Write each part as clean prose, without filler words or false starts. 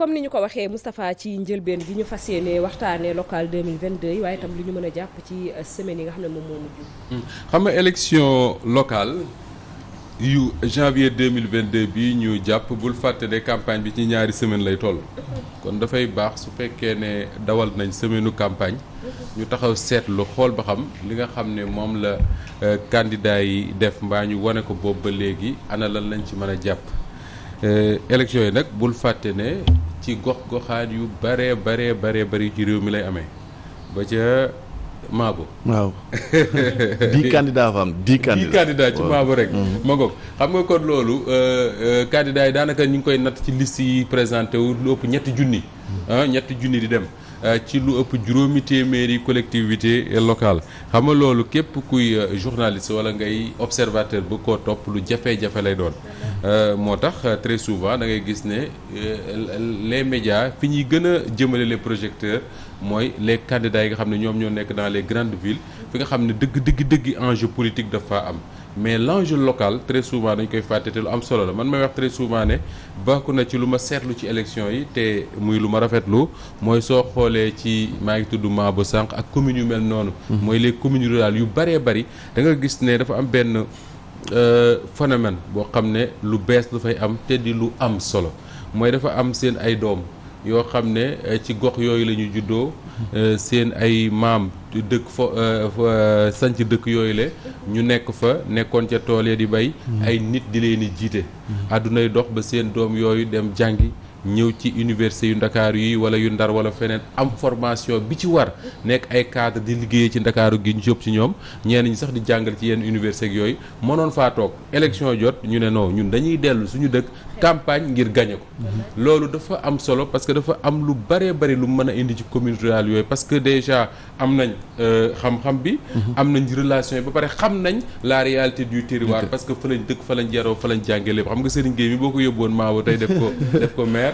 comme ni ñu ko waxee Moustapha ci njëlbeen gi ñu fas yéene waxtaanee local 2022 yi waaye itam lu ñu mën a jàpp ci semaine yi nga xam ne moom moo mujj. xam nga élection locale yu janvier 2022 bi ñu jàpp bul fàtte ne campagne bi ci ñaari semaine lay toll. kon dafay baax su fekkee ne dawal nañ semaine campagne. ñu taxaw seetlu xool ba xam li nga xam ne moom la candidat yi def mbaa ñu wane ko boobu ba léegi ana lan lañ ci mën a jàpp. élection yi nag bul fàtte ne ci gox-goxaan yu baree bari ci réew mi lay amee ba ca Maabo. waaw 10 candidats fa am 10 candidats ci Maabo rek. ma ngoog xam nga kon loolu candidats yi daanaka ñu ngi koy natt ci liste yi présenté wu lu ëpp ñetti junni di dem. ci lu ëpp juróomi téeméeri collectivité locale xam nga loolu képp kuy journaliste wala ngay observateur bu ko topp lu jafe-jafe lay doon moo tax très souvent da ngay gis ne les médias fi ñuy gën a jëmale les projecteurs mooy les candidats yi nga xam ne ñoom ñoo nekk dans les grandes villes fi nga xam ne dëgg enjeu politique dafa am mais l'enjeu local très souvent dañ koy fàtte te lu am solo la man may wax très souvent ne bokk na ci lu ma seetlu ci élection yi te muy lu ma rafetlu mooy soo xoolee ci maa ngi tudd Maabo sànq ak communes yu mel noonu. mooy les communes rurales yu bëree bëri da nga gis ne dafa am benn phénomène boo xam ne lu bees lu fay am te di lu am solo mooy dafa am seen ay doom yoo xam ne ci gox yooyu la ñu juddoo seen ay maam dëkk fa sanc dëkk yooyu la ñu nekk fa nekkoon ca tool ya di bay ay nit di leen di jiite àddunay dox ba seen doom yooyu dem jàngi ñëw ci université yu Ndakaaru yi wala yu Ndar wala feneen am formation bi ci war nekk ay cadre di liggéeyee ci Ndakaaru gi ñu jëpp ci ñoom ñenn ñi sax di jàngal ci yenn université ak yooyu mënoon faa toog élection jot ñu ne non ñun dañuy dellu suñu dëkk campagne ngir gagné ko loolu dafa am solo parce que dafa am lu bari lu mën a indi ci commune rurale yooyu parce que déjà am nañ xam-xam bi am nañ relation yi ba pare xam nañ la réalité du territoire parce que fa lañ dëkk fa lañ jaroo fa lañ jàngee lépp xam nga Serigne Gueye mi boo ko yóbboon Maabo tey def ko maire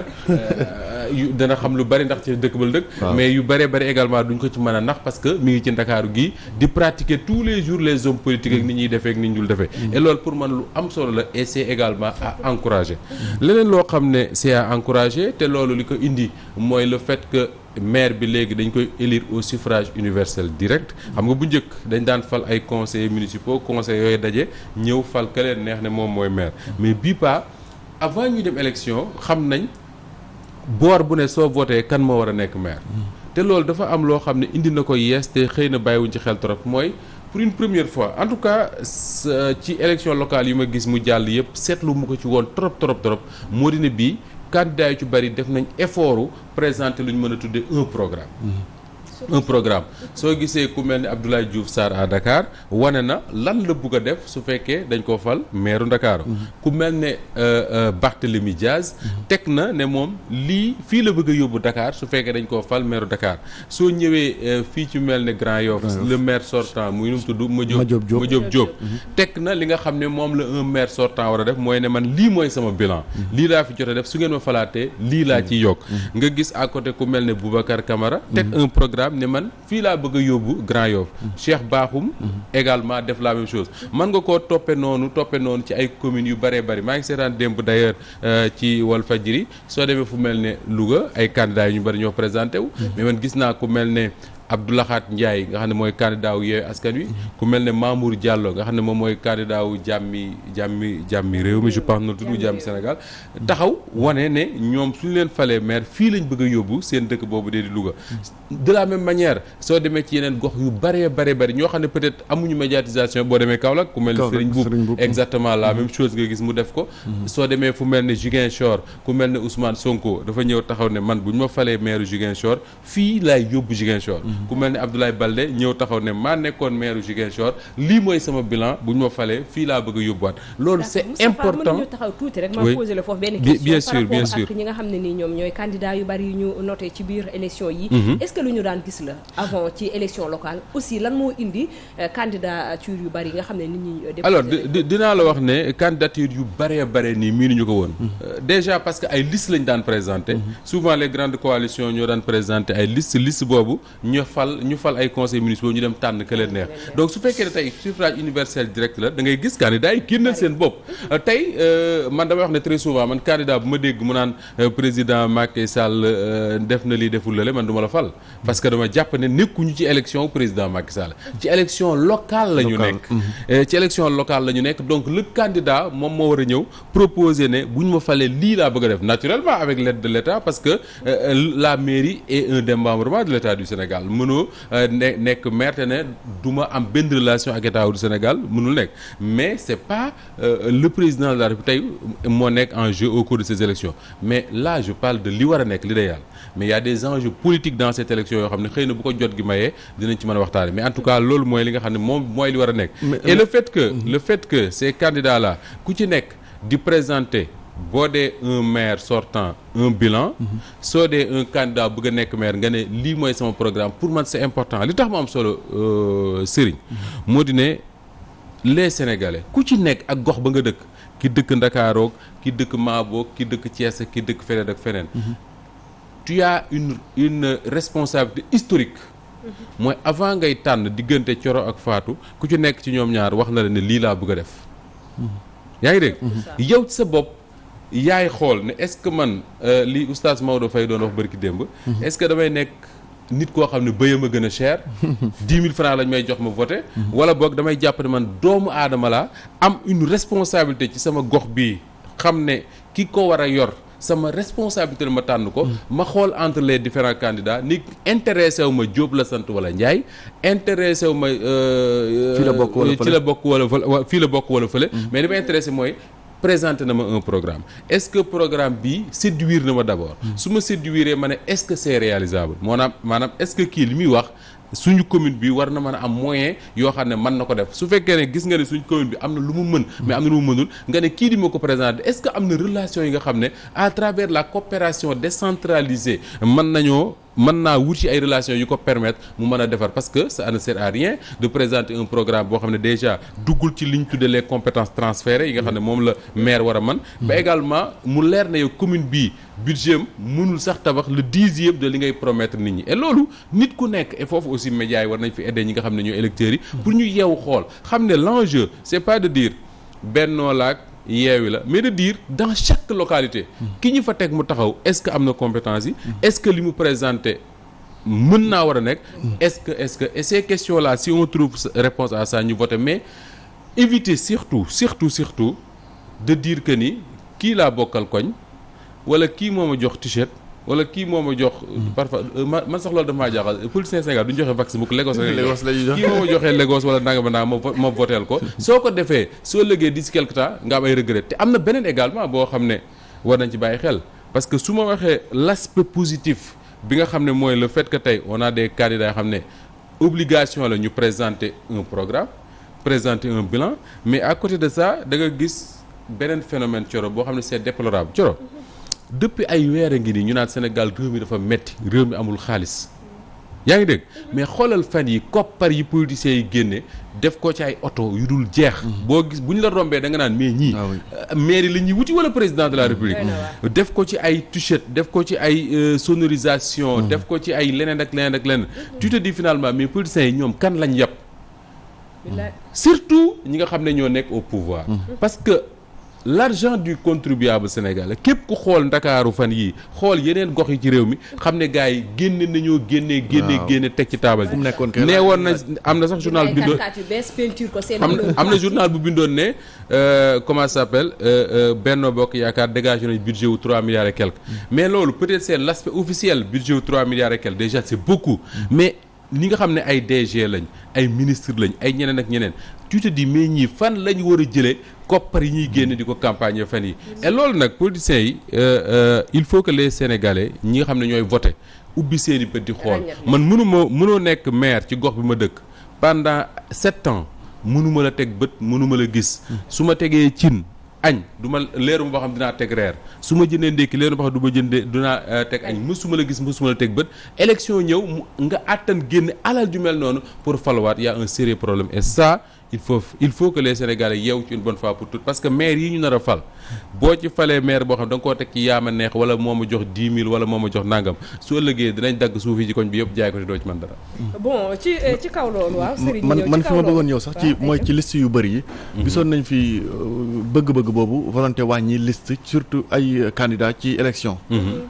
dana xam lu bari ndax ci dëkk ba la dëkk mais yu bari également duñ ko ci mën a nax parce que mi ngi ci Ndakaaru gi di pratiquer tous les jours les hommes politiques ak ni ñuy defee ak ni ñu dul defee et loolu pour man lu am solo la et c'est également à encourager leneen loo xam ne c'est à encourager te loolu li ko indi mooy le fait que maire bi léegi dañ koy élire au suffrage universel direct xam nga bu njëkk dañ daan fal ay conseillers municipaux conseils yooyu daje ñëw fal ka leen neex ne moom mooy maire mais bii pas avant ñu dem élection xam nañ boor bu ne soo voté kan moo war a nekk maire te loolu dafa am loo xam ne indi na ko yees te xëy na bàyyiwuñ ci xel trop mooy pour une première fois en tout cas ci élection locale yi ma gis mu jàll yëpp seetlu mu ko ci woon trop moo di ne bii candidat yu ci bari def nañ effort présenter lu ñu mën a tuddee un programme soo gisee ku mel ni Abdoulaye Diouf Sarr à Dakar wane na lan la bugg a def su fekkee dañ koo fal maire Ndakaaru ku mel ne Barthélémy Diaz teg na ne moom lii fii la bëgg a yóbbu Dakar su fekkee dañ koo fal maire Dakar soo ñëwee fii ci mel ne Grand Yoff le maire sortant muy nu mu tudd Madiop Diop teg na li nga xam ne moom la un maire sortant war a def mooy ne man lii mooy sama bilan lii laa fi jot a def su ngeen ma falaatee lii laa ciy yokk nga gis à côté ku mel ne Boubacar Camara teg un programme ne man fii laa bëgg a yóbbu Grand Yoff Cheikh Bakhoum également def la même chose man nga koo toppe noonu ci ay communes yu bëree bëri maa ngi seetaan démb d'ailleurs ci Walfadjri soo demee fu mel ne Louga ay candidats yu ñu bëri ñoo présenté wu mais man gis naa ku mel ne Abdoulahat Ndiaye nga xam ne mooy candidat wu Yewwi Askan Wi ku mel ne Mamour Diallo nga xam ne moom mooy candidat wu jàmmi réew mi je pense na tudd jàmmi Sénégal taxaw wane ne ñoom suñu leen falee maire fii lañ bëgg a yóbbu seen dëkk boobu dee di Louga de la même manière soo demee ci yeneen gox yu bëree ñoo xam ne peut-être amuñu médiatisation boo demee Kaolack ku mel ne Serigne Boub exactement la même chose nga gis mu def ko soo demee fu mel ne Ziguinchor ku mel ne Ousmane Sonko dafa ñëw taxaw ne man bu ñu ma falee maire Ziguinchor fii laay yóbbu Ziguinchor ku mel ne Abdoulaye Baldé ñëw taxaw ne maa nekkoon maire Ziguinchor lii mooy sama bilan bu ñu ma falee fii laa bëgg a yóbbuwaat loolu c'est important ñu taxaw tuuti rek ma poser la foofu benn question par rapport ak ñi nga xam ne nii ñoom ñooy candidat yu bari yu ñu noté ci biir élection yi est-ce que lu ñu daan gis la avant ci élection locale aussi lan moo indi candidature yu bari yi nga xam ne nit ñi alors dinaa la wax ne candidature yu bare nii miinuñu ko woon déjà parce que ay liste lañ daan présenté souvent les grandes coalitions ñoo daan présenté ay liste boobu ñoo ñu fal ay conseils municipaux ñu dem tànn ka leen neex donc su fekkee ne tey suffrage universel direct la da ngay gis candidat yi génnal seen bopp tey man damay wax ne très souvent man candidat bu ma dégg mu naan président Macky Sall def na lii deful lale man du ma la fal parce que dama jàpp ne nekkuñu ci élection président Macky Sall ci élection locale la ñu nekk ci élection locale la ñu nekk donc le candidat moom moo war a ñëw proposer ne bu ñu ma falee lii laa bëgg a def naturellement avec l'aide de l'État parce que la mairie est un démembrement de l'État du Sénégal mënoo nekk maire te ne du ma am benn relation ak État du Sénégal mënul nekk mais c'est pas le président de la République tey moo nekk en jeu au cours de ces élections mais là je parle de li war a nekk l'idéal mais il y a des enjeux politiques dans cette élection yoo xam ne xëy na bu ko jot gi mayee dinañ ci mën a waxtaane mais en tout cas loolu mooy li nga xam ne moom mooy li war a nekk et le fait que ces candidats là ku ci nekk di présenter boo dee un maire sortant un bilan soo dee un candidat bëgg a nekk maire nga ne lii mooy sama programme pour man c'est important li tax mu am solo Serigne moo di ne les Sénégalais ku ci nekk ak gox ba nga dëkk ki dëkk Ndakaaroog ki dëkk Maaboog ki dëkk Thiès ki dëkk feneen ak feneen tu as une responsabilité historique mooy avant ngay tànn diggante Coro ak Fatou ku ci nekk ci ñoom ñaar wax na la ne lii laa bëgg a def yaa ngi dégg yow ci sa bopp yaay xool ne est-ce que man li oustaz Maodo Faye doon wax bërki démb est-ce que damay nekk nit koo xam ne bëyam a gën a cher 10 000 francs lañ may jox ma voté wala boog damay jàpp ne man doomu aadama laa am une responsabilité ci sama gox bii xam ne ki ko war a yor sama responsabilité la ma tànn ko ma xool entre les différents candidats ni intéressé wu ma Diop la sant wala Ndiaye intéressé wu ma fii la bokk wala ci la bokk wala fii la bokk wala fële mais li ma intéressé mooy présenté na ma un programme est-ce que programme bi séduire na ma d'abord su ma séduire ma ne est-ce que c'est réalisable maanaam est-ce que kii li muy wax suñu commune bi war na mën a am moyen yoo xam ne mën na ko def su fekkee ne gis nga ne suñu commune bi am na lu mu mën mais am na lu mu mënul nga ne kii di ma ko présenter est-ce que am na relation yi nga xam ne à travers la coopération décentralisée mën naa wut ci ay relations yu ko permettre mu mën a defar parce que ça ne sert à rien de présenter un programme boo xam ne déjà duggul ci li ñu tuddee les compétences transférées yi nga xam ne moom la maire war a mën ba également mu leer na yow commune bii budget mënul sax tabax le 10e de li ngay promettre nit ñi et loolu nit ku nekk et foofu aussi médias yi war nañ fi aider ñi nga xam ne ñooy électeurs yi pour ñu yeewu xool xam ne l'enjeu c'est pas de dire Benno laak yeewi la mais de dire dans chaque localité ki ñu fa teg mu taxaw est-ce que am na compétence yi est-ce que li mu présenté mën naa war a nekk est-ce que et ces questions là si on trouve réponse à ça ñu voter mais éviter surtout de dire que ni kii laa bokkal koñ wala kii moo ma jox t-shirt wala kii moo ma jox parfois man sax loolu dafa maa jaaxal politicien Sénégal duñu joxe vax mukk Lagos la ñuy jox kii moo ma joxee Lagos wala nanga ma voteel ko soo ko defee soo lëggee d'ici quelque temps nga am ay regret te am na beneen également boo xam ne war nañ ci bàyyi xel parce que su ma waxee l'aspect positif bi nga xam ne mooy le fait que tey on a des candidats yoo xam ne obligation la ñu présenter un programme présenter un bilan mais à côté de ça da nga gis beneen phénomène Thioro boo xam ne c'est déplorable Thioro depuis ay weer a ngi nii ñu naan Sénégal réew mi dafa metti réew mi amul xaalis yaa ngi dégg mais xoolal fan yi koppar yi politiciens yi génne def ko ci ay oto yu dul jeex boo gis bu ñu la rombee da nga naan mais ñii mairie la ñuy wuti wala président de la république def ko ci ay t-shirt def ko ci ay sonorisation def ko ci ay leneen ak leneen tu te dis finalement mais politiciens yi ñoom kan lañ yàpp surtout ñi nga xam ne ñoo nekk au pouvoir parce que l'argent du contribuable sénégalais képp ku xool Ndakaaru fan yii xool yeneen gox yi ci réew mi xam ne gars yi génne teg ci taabal ji nee woon na am na sax journal bu bindoon am na journal bu bindoon ne comment ça s'appelle Benno Bokk Yaakaar dégagé nañ budget wu 3 milliards et quelques mais loolu peut-être c'est l'aspect officiel budget wu 3 milliards et quelques déjà c'est beaucoup mais ñi nga xam ne ay DG lañ ay ministre lañ ay ñeneen ak ñeneen tu te dis mais ñii fan lañ war a jëlee koppar yi ñuy génne di ko campagne fan yi et loolu nag politiciens yi il faut que les Sénégalais ñi nga xam ne ñooy voter ubbi seen i bët di xool man mënoo nekk maire ci gox bi ma dëkk pendant 7 ans mënuma la teg bët mënuma la gis su ma tegee cin añ du ma leeru ma boo xam dinaa teg reer su ma jëndee ndékki leeru ma boo xam du ma jëndee dinaa teg añ mësuma la gis mësuma la teg bët élection ñëw nga àttan génne alal ju mel noonu pour faluwaat y a un sérieux problème et ça il faut que les Sénégalais yeewu ci une bonne fois pour toutes parce que maire yi ñu nar a fal boo ci falee maire boo xam da nga koo teg ci yaama neex wala moo ma jox 10 000 wala moo ma jox nangam su ëllëgee dinañ dagg suuf yi ci koñ bi yëpp jaay ko te doo ci mën dara. bon ci kaw loolu waaw. Serigne man fi ma bëggoon ñëw sax ci mooy ci liste yu bëri yi. gisoon nañ fi bëgg-bëgg boobu volonté wàññi liste surtout ay candidats ci élection.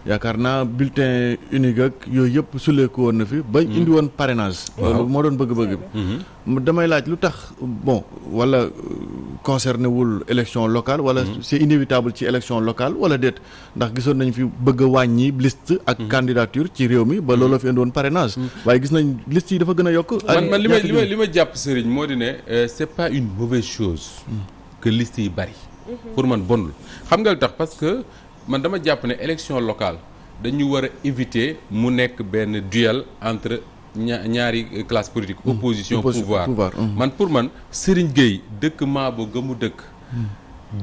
yaakaar naa bulletin unique ak yooyu yëpp suleeku woon na fi ba indi woon parrainage. loolu moo doon bëgg-bëgg bi. damay laaj lu tax bon wala concerné wul élection locale wala c'est inévitable ci élection locale wala déet ndax gisoon nañ fi bëgg a wàññi liste ak candidature ci réew mi ba looloo fi indi woon parrainage. waaye gis nañ liste yi dafa gën a yokk. man li ma jàpp Serigne moo di ne c'est pas une mauvaise chose que liste yi bari. pour man bonul xam nga lu tax parce que man dama jàpp ne élection locale dañu war a éviter mu nekk benn duel entre ñaari classe politique opposition pouvoir man pour man Serigne Gueye dëkk Maabo gëmu dëkk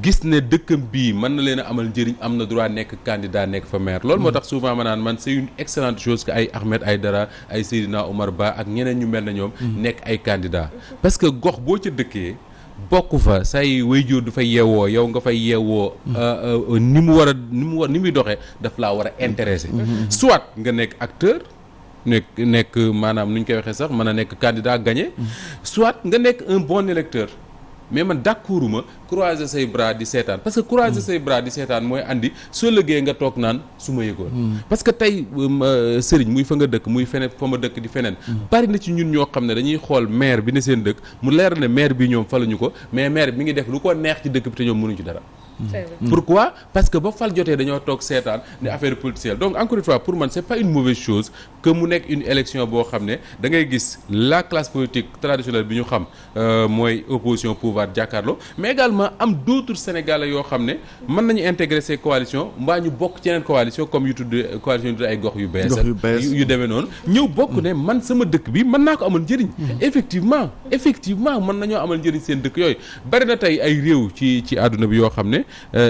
gis ne dëkkam bii mën na leen a amal njëriñ am na droit nekk candidat nekk fa maire loolu moo tax souvent ma naan man c'est une excellente chose que ay Ahmed Aïdara ay Seydina Omar Ba ak ñeneen ñu mel na ñoom nekk ay candidat parce que gox boo ca dëkkee bokk fa say waajur du fa yeewoo yow nga fay yeewoo ni muy doxee daf laa war a intéresser soit nga nekk acteur nekk maanaam nu ñu koy waxee sax mën a nekk candidat gagné soit nga nekk un bon électeur mais man d'accorduma croiser say bras di seetaan parce que croiser say bras di seetaan mooy andi soo lëggee nga toog naan su ma yëgoon parce que tey Serigne muy fa nga dëkk muy feneen fa ma dëkk di feneen bari na ci ñun ñoo xam ne dañuy xool maire bi ne seen dëkk mu leer ne maire bi ñoom faluñu ko mais maire bi mi ngi def lu ko neex ci dëkk bi te ñoom mënuñu ci dara. Pourquoi? Parce que ba fal jotee dañoo toog seetaan ne affaire politicienne donc encore une fois pour man c'est pas une mauvaise chose que mu nekk une élection boo xam ne da ngay gis la classe politique traditionnelle bi ñu xam mooy opposition pouvoir jàkkaarloo mais également am d'autres Sénégalais yoo xam ne mën nañu intégrer ces coalitions mbaa ñu bokk ci yeneen coalition comme yu tudd coalition yu tudd ay gox yu bees yu demee noonu ñëw bokk ne man sama dëkk bi mën naa ko amal njëriñ effectivement mën nañoo amal njëriñ seen dëkk yooyu bari na tey ay réew ci àdduna bi yoo xam ne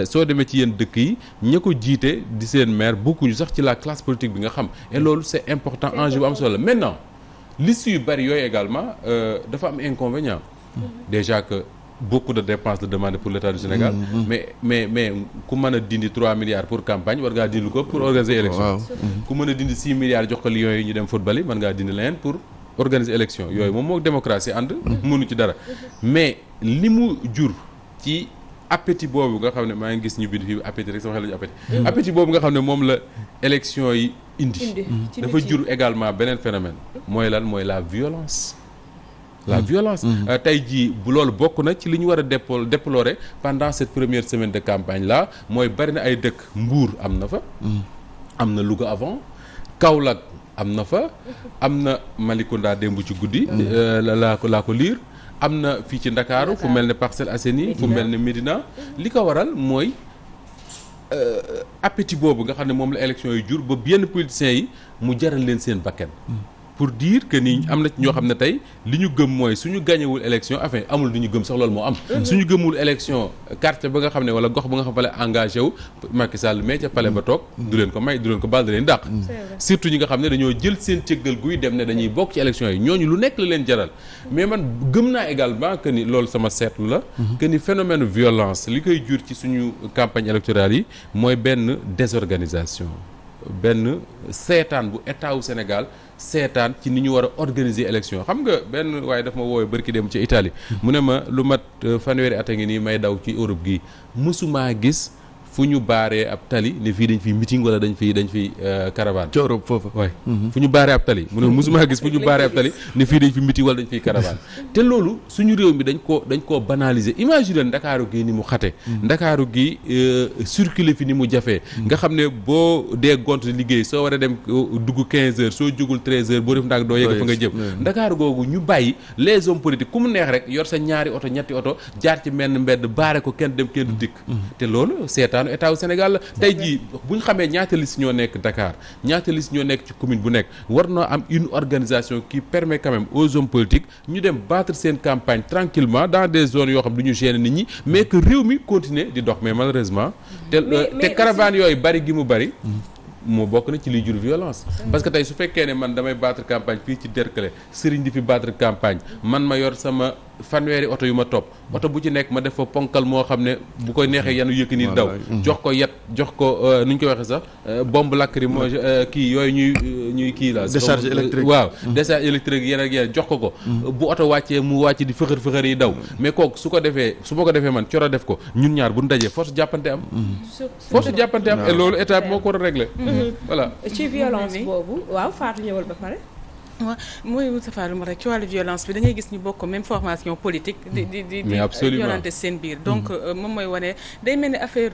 soo demee ci yenn dëkk yi ña ko jiite di seen maire bokkuñu sax ci la classe politique bi nga xam et loolu c'est important enjeu bu am solo la maintenant liste yu bari yooyu également dafa am inconvénient déjà que beaucoup de dépenses de demandées pour l'État du Sénégal mais ku mën a dindi 3 milliards pour campagne war ngaa dindi ko pour organiser élection ku mën a dindi 6 milliards jox ko Lions yi ñu dem football yi mën ngaa dindi leneen pour organiser élection yooyu moom moo démocratie ànd mënu ci dara mais li mu jur ci appétit boobu nga xam ne maa ngi gis ñu bind fii appétit rek sama xel lañu appétit boobu nga xam ne moom la élection yi indi dafa jur également beneen phénomène mooy lan mooy la violence tey jii bu loolu bokk na ci li ñu war a déplorer pendant cette première semaine de campagne là mooy bari na ay dëkk Mbour am na fa am na Louga avant Kaolack am na fa am na Malicounda démb ci guddi laa ko liir am na fii ci Ndakaaru fu mel ne Parcelles Assainies fu mel ne Médina li ko waral mooy appétit boobu nga xam ne moom la élection yi jur ba yenn politiciens yi mu jaral leen seen bakkan pour dire que ni am na ci ñoo xam ne tey li ñu gëm mooy suñu gañewul élection enfin amul lu ñu gëm sax loolu moo am suñu gëmul élection quartier ba nga xam ne wala gox ba nga xam ne engagé wu Macky Sall mais ca palais ba toog du leen ko may du leen ko baal da leen dàq surtout ñi nga xam ne dañoo jël seen cëggal guy dem ne dañuy bokk ci élection yi ñooñu lu nekk la leen jaral mais man gëm naa également que ni loolu sama seetlu la que ni phénomène violence li koy jur ci suñu campagne électorale yi mooy benn désorganisation benn seetaan bu état wu Sénégal seetaan ci ni ñu war a organiser élection xam nga benn waaye daf ma woowee barki dem ci Italie mu ne ma lu mat fanweeri at a ngi nii may daw ci Europe gi mësumaa gis fu ñu baaree ab tali ne fii dañ fiy meeting wala dañ fiy caravane ci Europe foofu waay fu ñu baaree ab tali mu ne mësumaa gis fu ñu baaree ab tali ne fii dañ fi meeting wala dañ fiy caravane te loolu suñu réew mi dañ koo banaliser imagine Ndakaaru gi ni mu xate Ndakaaru gi circuler fi ni mu jafee nga xam ne boo dee gont liggéey soo war a dem dugg 15 heures soo jugul 13 heures boo def ndax doo yegg fa nga jëm Ndakaaru googu ñu bàyyi les hommes politiques ku mu neex rek yor sa ñaari oto ñetti oto jaar ci menn mbedd baare ko kenn dem kenn du dikk te loolu seetaan état wu Sénégal la tey jii bu ñu xamee ñaata liste ñoo nekk Dakar ñaata liste ñoo nekk ci commune bu nekk war na am une organisation qui permet quand même aux hommes politiques ñu dem battre seen campagne tranquillement dans des zones yoo xam du ñu gêner nit ñi mais que réew mi continuer di dox mais malheureusement te caravane yooyu bari gi mu bari moo bokk na ci liy jur violence parce que tey su fekkee ne man damay battre campagne fii ci Derklé Serigne di fi battre campagne man ma yor sama fanweeri oto yu ma topp oto bu ci nekk ma def fa ponkal moo xam ne bu koy neexee yanu yëkk ni daw jox ko yet jox ko nu ñu koy waxee sax bombe lacrymogène kii yooyu ñuy kii la décharge électrique waaw décharge électrique yeneen ak yeneen jox ko bu oto wàccee mu wàcc di fëxër yi daw mais kooku su ma ko defee man Coro def ko ñun ñaar bu ñu dajee force jàppante am et loolu état bi moo ko war a régler voilà ci violence boobu waaw Fatou ñëwal ba pare waaw mooy Moustapha lu ma rek ci wàllu violence bi da ngay gis ñu bokk même formation politique di violente seen biir donc moom mooy wane day mel ni affaire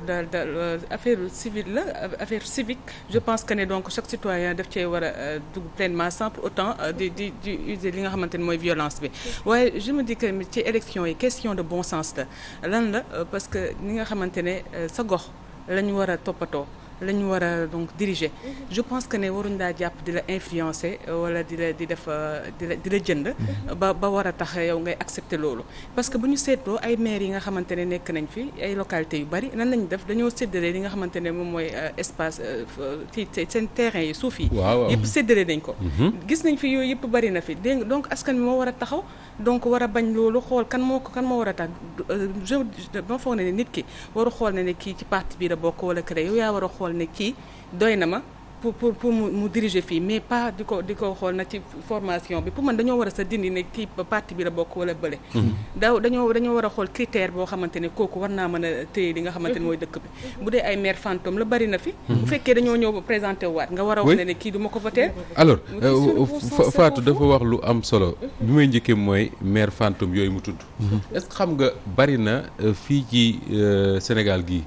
affaire civile la affaire civique je pense que ne donc chaque citoyen daf cee war a dugg pleinement sans pour autant di user li nga xamante ne mooy violence bi waaye je me dis que ci élection yi question de bon sens la lan la parce que ni nga xamante ne sa gox la ñu war a toppatoo la ñu war a donc diriger je pense que ne waruñ daa jàpp di la influencer wala di la jënd ba war a tax yow ngay accepter loolu parce que bu ñu seetloo ay maires yi nga xamante ne nekk nañ fi ay localités yu bari nan lañ def dañoo séddale li nga xamante ne moom mooy espace ci seen terrain yi suuf yi yëpp séddale nañ ko gis nañ fi yooyu yëpp bari na fi dégg donc askan bi moo war a taxaw donc war a bañ loolu xool kan moo war a tax ba foog ne nit ki waru xool ne kii ci parti bi la bokk wala cré yow yaa war a xool ne kii doy na ma pour mu diriger fii mais pas di ko xool na ci formation bi pour man dañoo war a sa dindi ne kii parti bi la bokk wala bële dañoo war a xool critère boo xamante ne kooku war naa mën a téye li nga xamante ne mooy dëkk bi bu dee ay maire fantôme la bari na fi bu fekkee dañoo ñëw présenté waat nga war a wax ne kii du ma ko voter alors Fatou dafa wax lu am solo bi may njëkkee mooy maire fantôme yooyu mu tudd est-ce que xam nga bari na fii ci Sénégal gii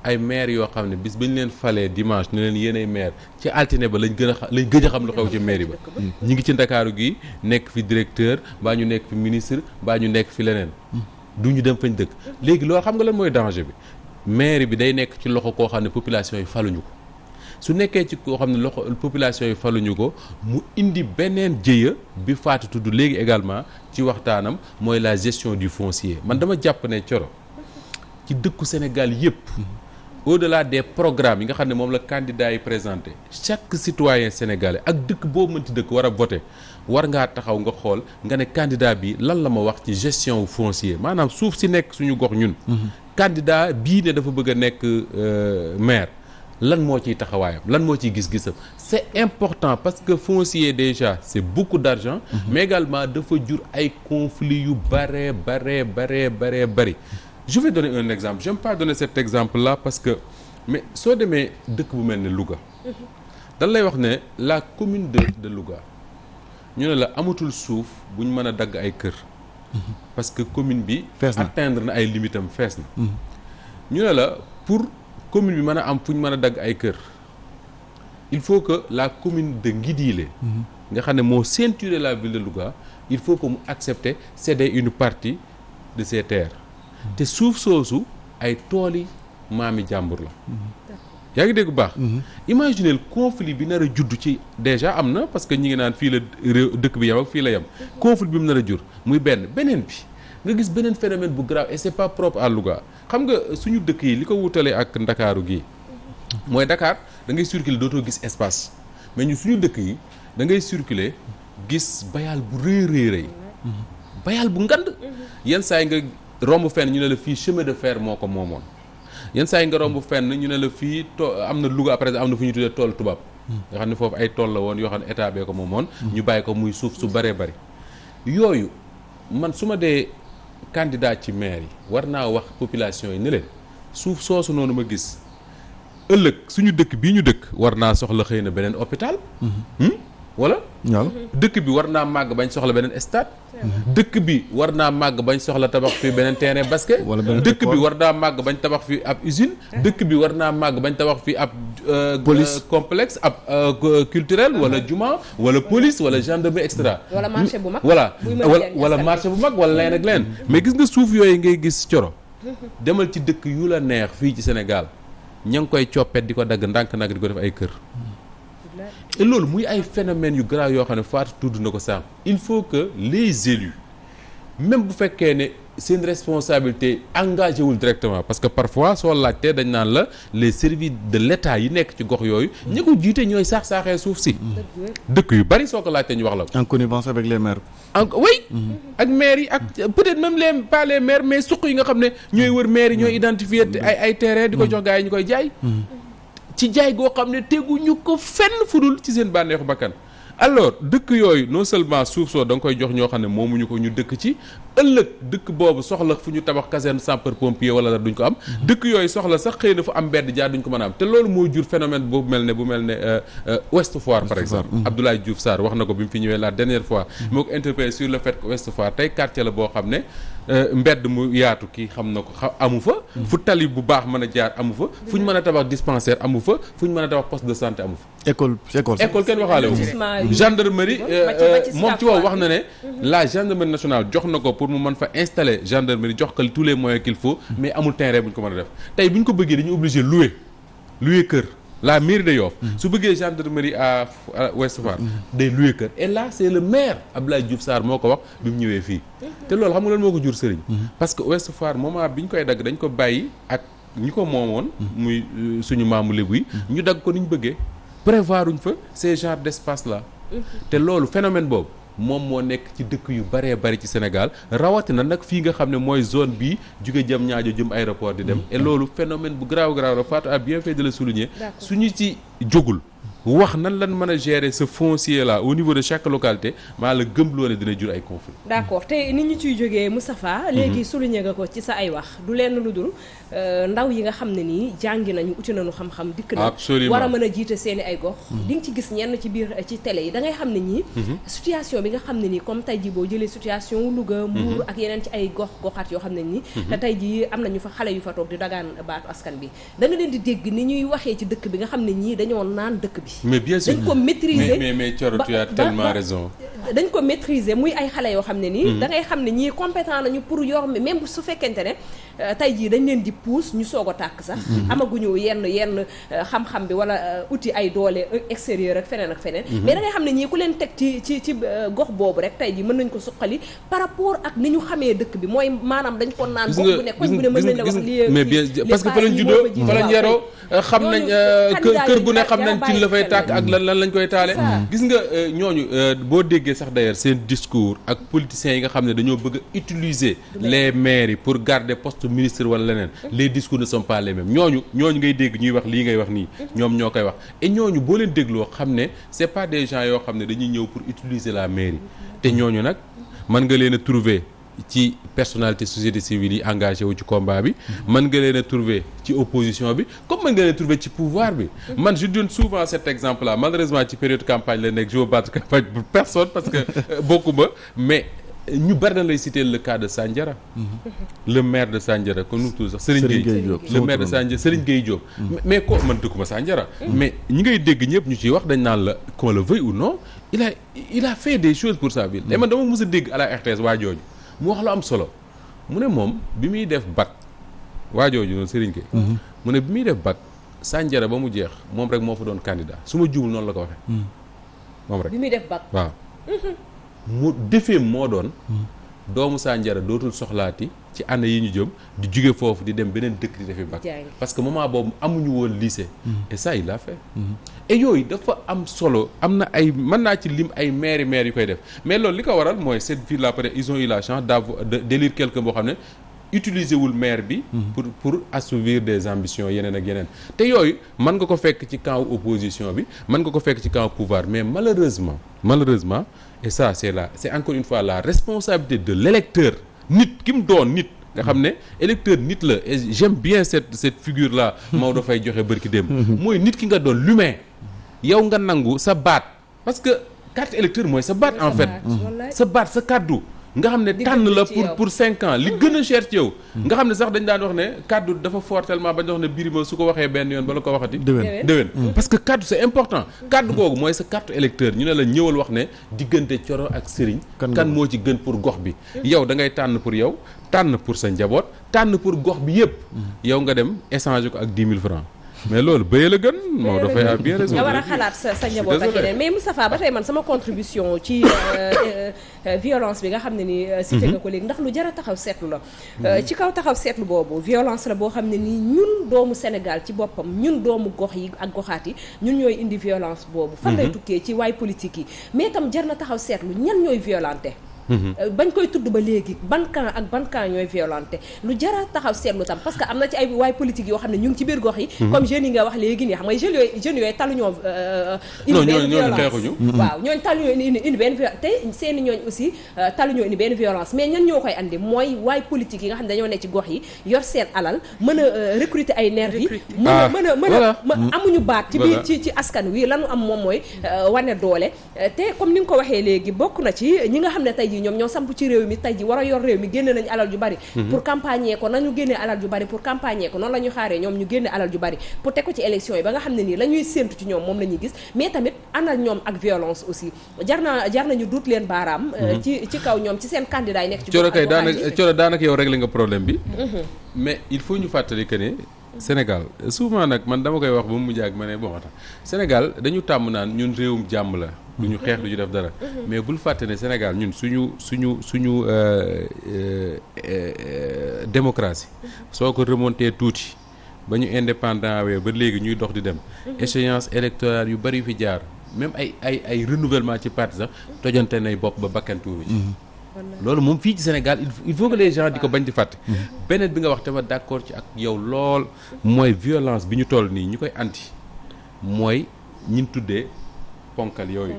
ay maire yoo xam ne bis ba ñu leen falee dimanche ne leen yéenay maire ci altine ba lañ gëj a xam lu xew ci mairie ba ñi ngi ci Ndakaaru gi nekk fi directeur baa ñu nekk fi ministre baa ñu nekk fi leneen du ñu dem fañ dëkk léegi loolu xam nga lan mooy danger bi mairie bi day nekk ci loxo koo xam ne population yi faluñu ko su nekkee ci koo xam ne loxo population yi faluñu ko mu indi beneen jëya bi Fatou tudd léegi également ci waxtaanam mooy la gestion du foncier man dama jàpp ne Coro ci dëkku Sénégal yépp au-delà des programmes yi nga xam ne moom la candidat yi présenté chaque citoyen sénégalais ak dëkk boo mënti dëkk war a voter war ngaa taxaw nga xool nga ne candidat bi lan la ma wax ci gestion foncier maanaam suuf si nekk suñu gox ñun candidat bii ne dafa bëgg a nekk maire lan moo ciy taxawaayam lan moo ciy gis-gisam c'est important parce que foncier déjà c'est beaucoup d'argent mais également dafa jur ay conflits yu bari je vais donner un exemple j'aime pas donner cet exemple là parce que mais soo demee dëkk bu mel ne Louga dañ lay wax ne la commune de Louga ñu ne la amatul suuf bu ñu mën a dagg ay kër parce que commune bi atteindre na ay limites am fees na ñu ne la pour commune bi mën a am fu ñu mën a dagg ay kër il faut que la commune de Ngidilé nga xam ne moo ceinturer la ville de Louga il faut que mu accepter céder une partie de ses terres te suuf soosu ay tooli maami jàmbur la yaa ngi dégg bu baax imaginez le conflit bi nar a judd ci déjà am na parce que ñi ngi naan fii la réew dëkk bi yem ak fii la yem conflit bi mu nar a jur muy beneen bi nga gis beneen phénomène bu grave et c'est pas propre à Louga xam nga suñu dëkk yi li ko wutalee ak Ndakaaru gii mooy Dakar da ngay circuler dootoo gis espace mais ñu suñu dëkk yi da ngay circuler gis bayal bu rëy bayal bu ngand yenn saa yi nga romb fenn ñu ne la fii chemin de fer moo ko moomoon yenn saa yi nga romb fenn ñu ne la fii am na Louga après am na fu ñu tuddee tool tubaab nga xam ne foofu ay tool la woon yoo xam ne état bee ko moomoon ñu bàyyi ko muy suuf su bëree bëri yooyu man su ma dee candidat ci maire yi war naa wax population yi ne leen suuf soosu noonu ma gis ëllëg suñu dëkk bii ñu dëkk war naa soxla xëy na beneen hôpital wala waaw dëkk bi war naa màgg bañ soxla beneen stade dëkk bi war naa màgg bañ soxla tabax fii beneen terrain basket dëkk bi war naa màgg bañ tabax fii ab usine dëkk bi war naa màgg bañ tabax fii ab police complexe ab culturel wala juma wala police wala gendarmerie extra wala marché bu mag wala marché bu mag wala leen ak leen mais gis nga suuf yooyu ngay gis Coro demal ci dëkk yu la neex fii ci Sénégal ña ngi koy coppet di ko dagg ndànk-ndànk di ko def ay kër et loolu muy ay phénomènes yu grave yoo xam ne Fatou tudd na ko sànq il faut que les élus même bu fekkee ne seen responsabilité engagé wul directement parce que parfois soo laajtee dañ naan la les services de l'État yi nekk ci gox yooyu ñi ko jiite ñooy saax-saaxee suuf si dëkk yu bari soo ko laajtee ñu wax la ko. en connivence avec les maires. oui ak maires yi ak peut-être même pas les maires mais suq yi nga xam ne ñooy wër maires yi ñooy identifier ay terrain di ko jox gars yi ñu koy jaay ci jaay goo xam ne teguñu ko fenn fudul ci seen bànneexu bakkan. alors dëkk yooyu non seulement suuf soo da nga koy jox ñoo xam ne moomuñu ko ñu dëkk ci ëllëg dëkk boobu soxla fu ñu tabax caserne sapeur pompier wala dara duñ ko am dëkk yooyu soxla sax xëy na fu am mbedd jaar duñ ko mën a am te loolu moo jur phénomène bu mel ne Ouest Foire par exemple Abdoulaye Diouf Sarr wax na ko bi mu fi ñëwee la dernière fois moo ko interpellé sur le fait que Ouest Foire tey quartier la boo xam ne mbedd mu yaatu kii xam na ko amu fa fu tali bu baax mën a jaar amu fa fu ñu mën a tabax dispensaire amu fa fu ñu mën a tabax poste de santé amu fa école kenn waxaale wu gendarmerie moom ci wow wax na ne la gendarmerie nationale jox na ko pour mu mën fa installer gendarmerie jox ko tous les moyens qu'il faut mais amul terrain bu ñu ko mën a def tey bu ñu ko bëggee dañu obligé louer kër la mairie de Yoff su bëggee gendarmerie à Ouest Foire day louer kër et là c'est le maire Abdoulaye Diouf Sarr moo ko wax bi mu ñëwee fii te loolu xam nga lan moo ko jur sëriñ parce que Ouest Foire moment bi ñu koy dagg dañ ko bàyyi ak ñi ko moomoon muy suñu maamu lébu yi ñu dagg ko ni ñu bëggee prévoir uñ fa ces genres d'espace là te loolu phénomène boobu moom moo nekk ci dëkk yu baree bari ci Sénégal rawatina nag fii nga xam ne mooy zone bii jóge jëm ñaajo jëm aéroport di dem et loolu phénomène bu grave la Fatou a bien fait de le souligner suñu ci jógul wax nan lan mën a gérer ce foncier là au niveau de chaque localité maa la gëm loo ne dina jur ay conflits. d'accord te nit ñi ciy jógee Moustapha léegi souligner nga ko ci sa ay wax du lenn lu dul ndaw yi nga xam ne nii jàngi nañu uti nañu xam-xam dikk na war a mën a jiite seeni ay gox di nga ci gis ñenn ci biir ci télé yi da ngay xam ne ñii situation bi nga xam ne nii comme tey ji boo jëlee situation Louga Mbour ak yeneen ci ay goxaat yoo xam ne nii tey ji am nañu fa xale yu fa toog di dagaan baatu askan bi da nga leen di dégg ni ñuy waxee ci dëkk bi nga xam ne ñii dañoo naan dëkk bi mais bien sûr dañ ko maîtriser mais Thioro tu as tellement raison dañ ko maîtriser muy ay xale yoo xam ne nii da ngay xam ne ñii compétent nañu pour yor même bu su fekkente ne tey jii dañ leen di pousse ñu soog a tàkk sax amaguñu yenn xam-xam bi wala outil ay doole extérieur ak feneen mais da ngay xam ne ñii ku leen teg ci gox boobu rek tey jii mën nañ ko suqali par rapport ak ni ñu xamee dëkk bi mooy maanaam dañ ko naan gox bu ne koñ bu ne mën nañ la wax lii mais bien parce que fa lañ juddoo fa lañ yaroo xam nañ kër gu ne xam nañ ci la fay tàkk ak lan lañ koy taale gis nga ñooñu boo déggee sax d'ailleurs seen discours ak politiciens yi nga xam ne dañoo bëgg a utiliser les mairies pour garder poste ministre wala leneen les discours ne sont pas les mêmes ñooñu ngay dégg ñuy wax lii ngay wax nii ñoom ñoo koy wax et ñooñu boo leen dégloo xam ne c'est pas des gens yoo xam ne dañuy ñëw pour utiliser la mairie te ñooñu nag mën nga leen a trouver ci personnalité société civile yi engagé wu ci combat bi mën nga leen a trouver ci opposition bi comme mën nga leen a trouver ci pouvoir bi man je donne souvent cet exemple là malheureusement ci période campagne la nekk je veux battre campagne pour personne parce que bokkuma mais ñu bari na lay citer le cas de Sandiara le maire de Sandiara kon nu tudd sax Serigne Gueye le maire de Sandiara Serigne Gueye Diop mais ko man dëkkuma Sandiara mais ñi ngay dégg ñëpp ñu ciy wax dañ naan la qu'on le veuille ou non il a fait des choses pour sa ville et man dama mës a dégg à la RTS waa jooju mu wax lu am solo mu ne moom bi muy def bac waa jooju noonu Serigne Gueye mu ne bi muy def bac Sandiara ba mu jeex moom rek moo fa doon candidat su ma juumul noonu la ko waxee moom rek bi muy def bac waaw mu defee moo doon doomu Sandiara dootul soxlaati ci année yi ñu jëm di jóge foofu di dem beneen dëkk di defi bac parce que moment boobu amuñu woon lycée et ça il l'a fait et yooyu dafa am solo am na ay mën naa ci lim ay maire yu koy def mais loolu li ko waral mooy cette ville là peut-être ils ont eu la chance d'élire quelqu'un boo xam ne utiliser wul maire bi pour assouvir des ambitions yeneen ak yeneen te yooyu mën nga ko fekk ci camp opposition bi mën nga ko fekk ci camp pouvoir mais malheureusement et ça c'est encore une fois la responsabilité de l'électeur nit ki mu doon nit nga xam ne électeur nit la et j'aime bien cette figure là Maodo fay joxe bërki dem mooy nit ki nga doon l'humain yow nga nangu sa baat parce que carte électeur mooy sa baat en fait sa baat sa kàddu nga xam ne tànn la pour 5 ans li gën a cher ci yow nga xam ne sax dañ daan wax ne kaddu dafa fort tellement bañ wax ne Birima su ko waxee benn yoon bala ko waxati déwén parce que kaddu c'est important kaddu googu mooy sa carte électeur ñu ne la ñëwal wax ne diggante Thioro ak Serigne kan moo ci gën pour gox bi yow da ngay tànn pour yow tànn pour sa njaboot tànn pour gox bi yëpp yow nga dem échanger ko ak 10 000 francs mais loolu bëye la gën moo dafay am bien raison nga war a xalaat sa njaboot ak yeneen mais Moustapha ba tey man sama contribution ci violence bi nga xam ne ni cité nga ko léegi ndax lu jar a taxaw seetlu la ci kaw taxaw seetlu boobu violence la boo xam ne nii ñun doomu Sénégal ci boppam ñun doomu gox yi ak goxaat yi ñun ñooy indi violence boobu fan lay tukkee ci waay politique yi mais itam jar na taxaw seetlu ñan ñooy violenté bañ koy tudd ba léegi ban camp ak ban camp ñooy violenté lu jara taxaw seetlu tam parce que am na ci ay waay politique yoo xam ne ñu ngi ci biir gox yi comme jeunes yi nga wax léegi nii xam nga jeunes yooyu taluñoo indi benn violence waaw ñooñu taluñoo indi benn violence te seeni ñooñ aussi taluñoo indi benn violence mais ñan ñoo koy andi mooy waay politique yi nga xam ne dañoo ne ci gox yi yor seen alal mën a recruter ay nervi yi mën a amuñu baat ci biir ci askan wi lanu am moom mooy wane doole te comme ni nga ko waxee léegi bokk na ci ñi nga xam ne tey ñoom ñoo samp ci réew mi tey ji war a yor réew mi génne nañu alal ju bari pour campagner ko nañu génne alal ju bari pour campagner ko noonu la ñu xaaree ñoom ñu génne alal ju bari pour teg ko ci élection yi ba nga xam ne nii la ñuy séentu ci ñoom moom la ñuy gis mais tamit àndal ñoom ak violence aussi jar nañu duut leen baaraam ci kaw ñoom ci seen candidat yi nekk ci Coro daanaka yow réglé nga problème bi mais il faut ñu fàttali que ne Sénégal souvent nag man dama koy wax ba mu mujj ak ma ne bon tax Sénégal dañu tàmm naan ñun réewum jàmm la du ñu xeex du ñu def dara mais bul fàtte ne Sénégal ñun suñu démocratie soo ko remonté tuuti ba ñu indépendant wee ba léegi ñuy dox di dem échéance électorale yu bari fi jaar même ay renouvellement ci parti sax tojante nay bopp ba bakkantuuru ci loolu moom fii ci Sénégal il faut que les gens di ko bañ di fàtte beneen bi nga wax tamit d'accord ci ak yow lool mooy violence bi ñu toll nii ñu koy anti mooy ñin tuddee ponkal yooyu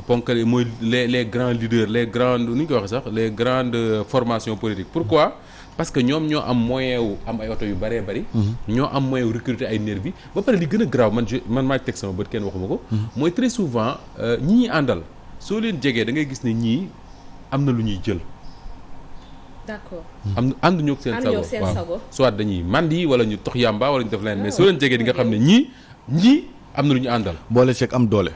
ponkal yi mooy les grands leaders les grandes nu ñu koy waxee sax les grandes formations politiques pourquoi parce que ñoom ñoo am moyen wu am ay oto yu bëree bëri ñoo am moyen wu recruter ay nervi ba pare li gën a grave man maa teg sama bët kenn waxuma ko mooy très souvent ñi àndal soo leen jegee da ngay gis ne ñii am na lu ñuy jël d'accord ànduñu ak seen sago soit dañuy mandi wala ñu tox yàmba wala ñu def leneen mais soo leen jegee di nga xam ne ñii am na lu ñu àndal boole ceeg am doole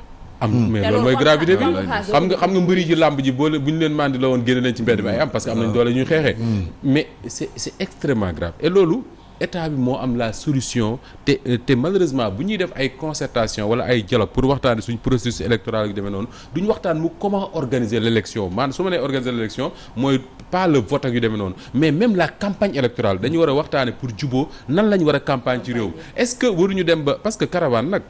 mais loolu mooy gravité bi xam nga mbëri ji làmb ji boole bu ñu leen mandi la woon génne nañ ci mbedd bi ay am parce que am nañ doole ñuy xeexee mais c'est extrêmement grave et loolu état bi moo am la solution te malheureusement bu ñuy def ay concertation wala ay dialogue pour waxtaane suñ processus électoral yu demee noonu duñ waxtaan mu comment organiser l'élection maanaam su ma nee organiser l'élection mooy pas le vote ak yu demee noonu mais même la campagne électorale dañu war a waxtaane pour juboo nan lañ war a campagne ci réew est-ce que waruñu dem ba parce que caravane nag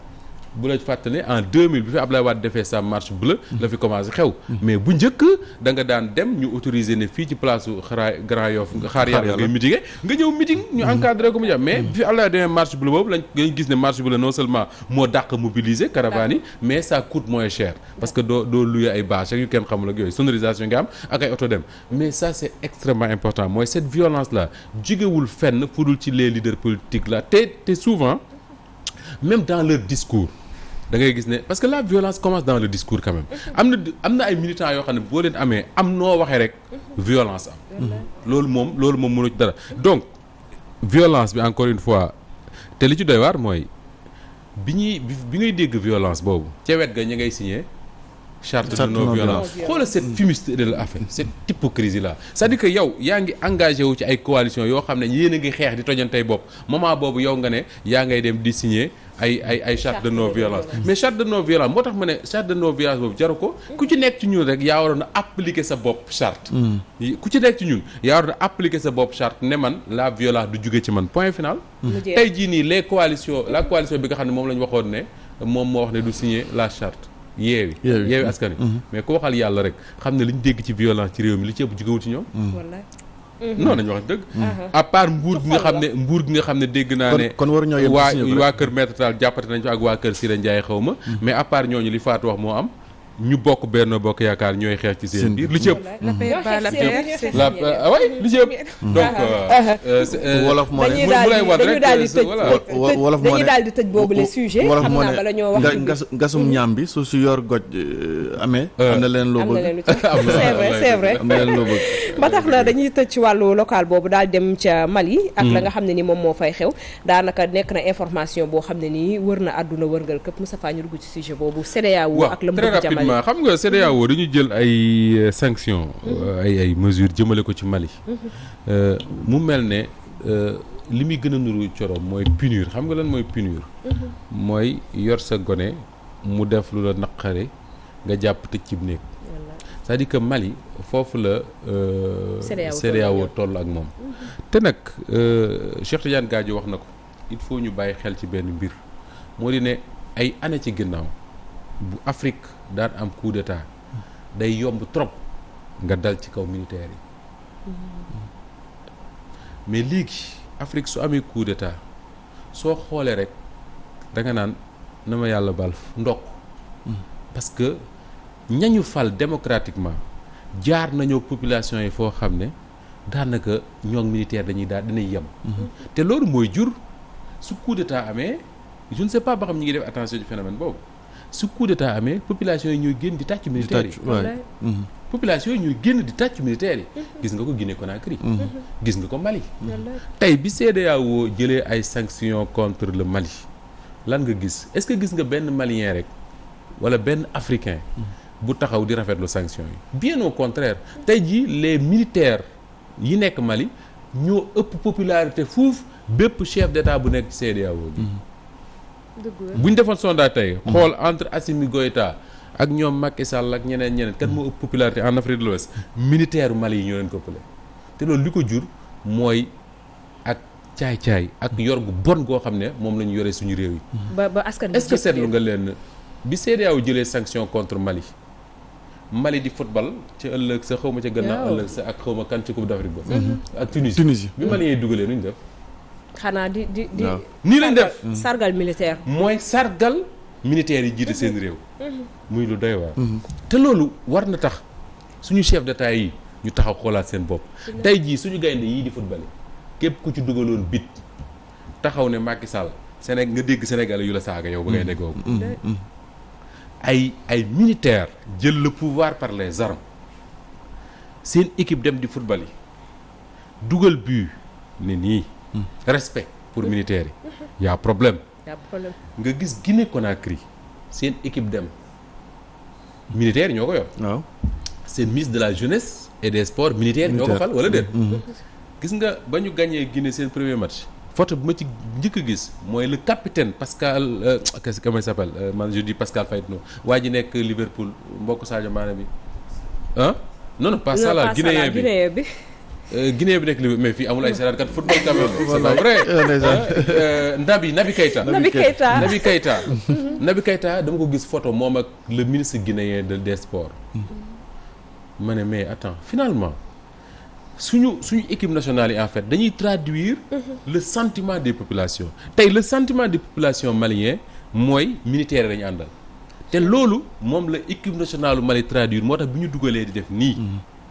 bu la fàttali en 2000 bi fi Abdoulaye Wade defee sa marche bleue la fi commencé xew mais bu njëkk da nga daan dem ñu autoriser ne fii ci place Grand Yoff xaar yàlla ngay meeting nga ñëw meeting ñu encadré ko mu jàpp mais bi fi Abdoulaye demee marche bleue boobu lañ gis ne marche bleue non seulement moo dàq mobiliser caravane yi mais ça coûte moins cher parce que doo louer ay bâche ak yu kenn xamul ak yooyu sonorisation nga am ak ay oto dem mais ça c'est extrêmement important mooy cette violence là jógewul fenn fudul ci les leaders politiques là te souvent même dans leur discours da ngay gis ne parce que la violence commence dans le discours quand même am na ay militants yoo xam ne boo leen amee am noo waxee rek violence am loolu moom mënu ci dara donc violence bi encore une fois te li ci doy waar mooy bi ngay dégg violence boobu ca wet ga ña ngay signé charte de non violence xoolal cette fumisterie de l'affaire cette hypocrisie là c'est-à-dire que yow yaa ngi engagé wu ci ay coalition yoo xam ne yéen a ngi xeex di tojantey bopp moment boobu yow nga ne yaa ngay dem di signé ay charte de non violence mais charte de non violence moo tax ma ne charte de non violence boobu jaru ko ku ci nekk ci ñun rek yaa waroon a appliquer sa bopp charte ku ci nekk ci ñun yaa waroon a appliquer sa bopp charte ne man la violence du jóge ci man point final tey jii nii la coalition bi nga xam ne moom la ñu waxoon ne moom moo wax ne du signer la charte yeewi askan wi mais ku waxal yàlla rek xam ne li ñu dégg ci violence ci réew mi li ci ëpp jógewul ci ñoom non nañu wax dëgg à part mbuur gi nga xam ne dégg naa ne kon waruñoo yem waa kër Maître Tall jàppate nañ fa ak waa kër Siré Ndiaye xaw ma mais à part ñooñu li Fatou wax moo am ñu bokk Benno Bokk Yaakaar ñooy xeex ci seen biir li ci ëpp li ci ëpp donc wolof moo ne mu lay wan rek wolof moo ne dañuy daal di tëj boobu les sujets wolof moo bala ñoo wax ne gasum ñaam bi su yor goj amee am na leen loo bëgg c'est vrai am na leen loo bëgg ba tax na dañuy tëj ci wàllu local boobu daal dem ca Mali ak la nga xam ne ni moom moo fay xew daanaka nekk na information boo xam ne nii wër na àdduna wërngal këpp Moustapha ñu dugg ci sujet boobu CEDEAO ak la mu bëgg ca Mali xam nga CEDEAO dañu jël ay sanctions ay mesures jëmale ko ci Mali mu mel ne li muy gën a nuru coro mooy punir xam nga lan mooy punir. mooy yor sa gone mu def lu la naqare nga jàpp tëj ci néeg. c'est-à-dire que Mali foofu la. CEDEAO toll ak moom. te nag Cheikh Tidiane Gadio wax na ko il faut ñu bàyyi xel ci benn mbir moo di ne ay année ci ginnaaw bu Afrique daan am coup d'état day yomb trop nga dal ci kaw militaires yi. mais léegi Afrique su amee coup d'état soo xoolee rek da nga naan na ma yàlla baal ndokk parce que ñañu fal démocratiquement jaar nañoo population yi foo xam ne daanaka ñoom militaire dinañ yem. te loolu mooy jur su coup d'état amee je ne sais pas ba xam ñi ngi def attention ci phénomène boobu su coup d'état amee population yi ñooy génn di tàcc militaires yi. population yi ñuy génn di tàcc militaires yi. gis nga ko Guinée Conakry. gis nga ko Mali. tey bi CEDEAO jëlee ay sanctions contre le Mali lan nga gis est-ce que gis nga benn malien rek wala benn africain bu taxaw di rafetlu sanctions yi. bien au contraire tey jii les militaires yi nekk Mali ñoo ëpp popularité fuuf bépp chef d'état bu nekk ci CEDEAO bi. bu ñu defoon sondage tey. xool entre Assimi Goïta ak ñoom Macky Sall ak ñeneen kan moo ëpp popularité en Afrique de l'Ouest militaire Mali yi ñoo leen ko ëppale te loolu li ko jur mooy ak caay-caay ak yor gu bon goo xam ne moom la ñu yoree suñu réew yi. ba askan est-ce que seetlu nga leen bi CEDEAO jëlee sanction contre Mali di football ca ëllëg sa xaw ma ca gannaaw ëllëg sa ak xaw ma kan ci Coupe d'Afrique ba. ak Tunisie bi Mali yi dugalee nu ñu def. xanaa di nii lañ def sargal militaire. mooy sargal militaires yi jiite seen réew. muy lu doy waar. te loolu war na tax suñu chef d'état yi ñu taxaw xoolaat seen bopp. tey jii suñu gaynde yii di football képp ku ci dugaloon bit taxaw ne Macky Sall nga dégg Sénégal yu la saaga yow ba ngay déggoo ko. ay militaires jël le pouvoir par les armes seen équipe dem di football yi dugal but ne nii. respect pour militaires yi y a problème nga gis Guinée Conakry seen équipe dem militaires ñoo ko yor waaw seen ministre de la jeunesse et des sports militaires ñoo ko fal wala déet gis nga ba ñu gagné Guinée seen premier match photo bi ma ci njëkk a gis mooy le capitaine Pascal comment il s'appelle man je dis Pascal Faye non waa ji nekk Liverpool mbokk Sadio Mané bi non pas ça la Guinéen bi Guinée bi nekk li mais fii amul ay seetaankat football quand même c'est pas vrai. Naby Keïta dama ko gis photo moom ak le ministre guinéen des sports. ma ne mais attends finalement suñu équipe nationale yi en fait dañuy traduire le sentiment des populations tey le sentiment des populations maliens mooy militaire lañu àndal te loolu moom la équipe nationale Mali traduire moo tax bi ñu dugalee di def nii.